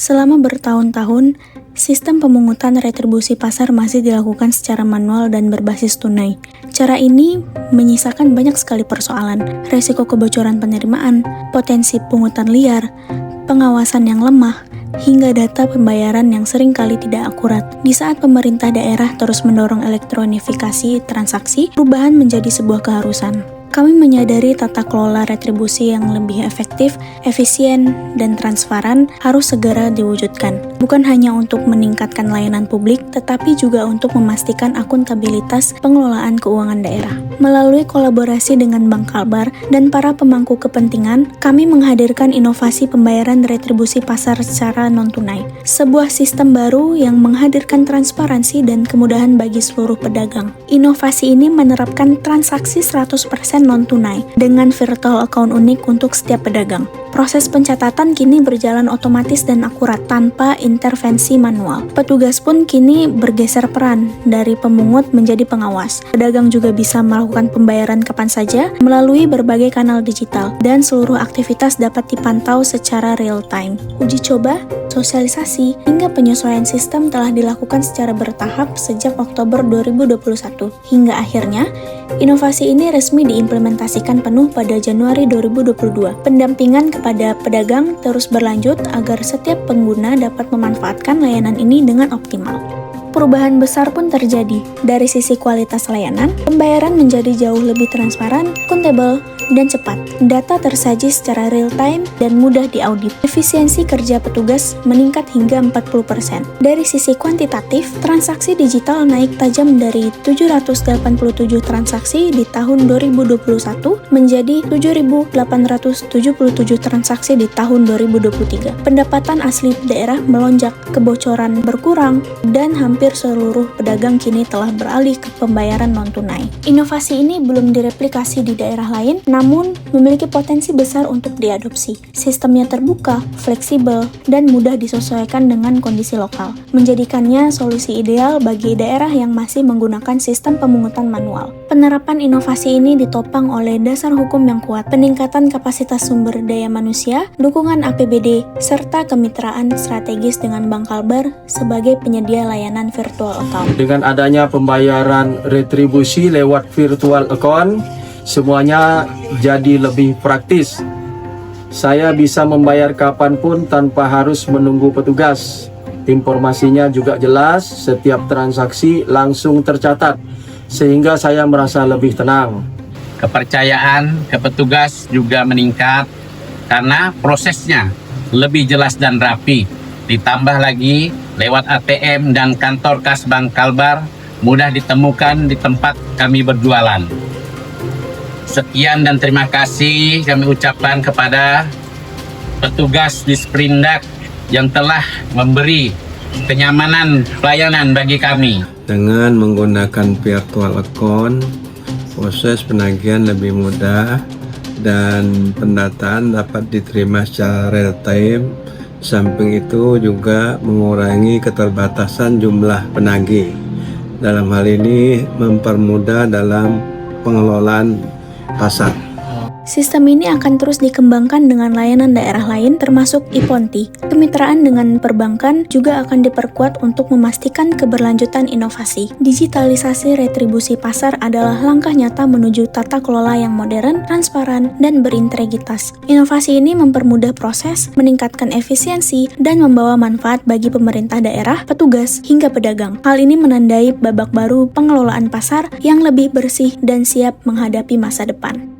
Selama bertahun-tahun, sistem pemungutan retribusi pasar masih dilakukan secara manual dan berbasis tunai. Cara ini menyisakan banyak sekali persoalan, resiko kebocoran penerimaan, potensi pungutan liar, pengawasan yang lemah, hingga data pembayaran yang seringkali tidak akurat. Di saat pemerintah daerah terus mendorong elektronifikasi transaksi, perubahan menjadi sebuah keharusan. Kami menyadari tata kelola retribusi yang lebih efektif, efisien, dan transparan harus segera diwujudkan. Bukan hanya untuk meningkatkan layanan publik, tetapi juga untuk memastikan akuntabilitas pengelolaan keuangan daerah. Melalui kolaborasi dengan Bank Kalbar dan para pemangku kepentingan, kami menghadirkan inovasi pembayaran retribusi pasar secara non-tunai. Sebuah sistem baru yang menghadirkan transparansi dan kemudahan bagi seluruh pedagang. Inovasi ini menerapkan transaksi 100% non-tunai dengan virtual account unik untuk setiap pedagang. Proses pencatatan kini berjalan otomatis dan akurat tanpa intervensi manual. Petugas pun kini bergeser peran dari pemungut menjadi pengawas. Pedagang juga bisa melakukan pembayaran kapan saja melalui berbagai kanal digital dan seluruh aktivitas dapat dipantau secara real time. Uji coba, sosialisasi, hingga penyesuaian sistem telah dilakukan secara bertahap sejak Oktober 2021. Hingga akhirnya, inovasi ini resmi diimplementasikan penuh pada Januari 2022. Pendampingan kepada pedagang terus berlanjut agar setiap pengguna dapat memanfaatkan layanan ini dengan optimal. Perubahan besar pun terjadi. Dari sisi kualitas layanan, pembayaran menjadi jauh lebih transparan, akuntabel, dan cepat. Data tersaji secara real time dan mudah diaudit. Efisiensi kerja petugas meningkat hingga 40%. Dari sisi kuantitatif, transaksi digital naik tajam dari 787 transaksi di tahun 2021 menjadi 7.877 transaksi di tahun 2023. Pendapatan asli daerah melonjak, kebocoran berkurang, dan hampir seluruh pedagang kini telah beralih ke pembayaran non-tunai. Inovasi ini belum direplikasi di daerah lain, namun memiliki potensi besar untuk diadopsi. Sistemnya terbuka, fleksibel, dan mudah disesuaikan dengan kondisi lokal, menjadikannya solusi ideal bagi daerah yang masih menggunakan sistem pemungutan manual. Penerapan inovasi ini ditopang oleh dasar hukum yang kuat, peningkatan kapasitas sumber daya manusia, dukungan APBD, serta kemitraan strategis dengan Bank Kalbar sebagai penyedia layanan virtual account. Dengan adanya pembayaran retribusi lewat virtual account, semuanya jadi lebih praktis. Saya bisa membayar kapanpun tanpa harus menunggu petugas. Informasinya juga jelas, setiap transaksi langsung tercatat, sehingga saya merasa lebih tenang. Kepercayaan ke petugas juga meningkat karena prosesnya lebih jelas dan rapi. Ditambah lagi lewat ATM dan kantor kas Bank Kalbar mudah ditemukan di tempat kami berjualan. Sekian dan terima kasih kami ucapkan kepada petugas di Sprindak yang telah memberi kenyamanan pelayanan bagi kami. Dengan menggunakan virtual account, proses penagihan lebih mudah dan pendataan dapat diterima secara real time. Samping itu juga mengurangi keterbatasan jumlah penagih. Dalam hal ini mempermudah dalam pengelolaan pasar. Sistem ini akan terus dikembangkan dengan layanan daerah lain termasuk IPONTI. Kemitraan dengan perbankan juga akan diperkuat untuk memastikan keberlanjutan inovasi. Digitalisasi retribusi pasar adalah langkah nyata menuju tata kelola yang modern, transparan, dan berintegritas. Inovasi ini mempermudah proses, meningkatkan efisiensi, dan membawa manfaat bagi pemerintah daerah, petugas, hingga pedagang. Hal ini menandai babak baru pengelolaan pasar yang lebih bersih dan siap menghadapi masa depan.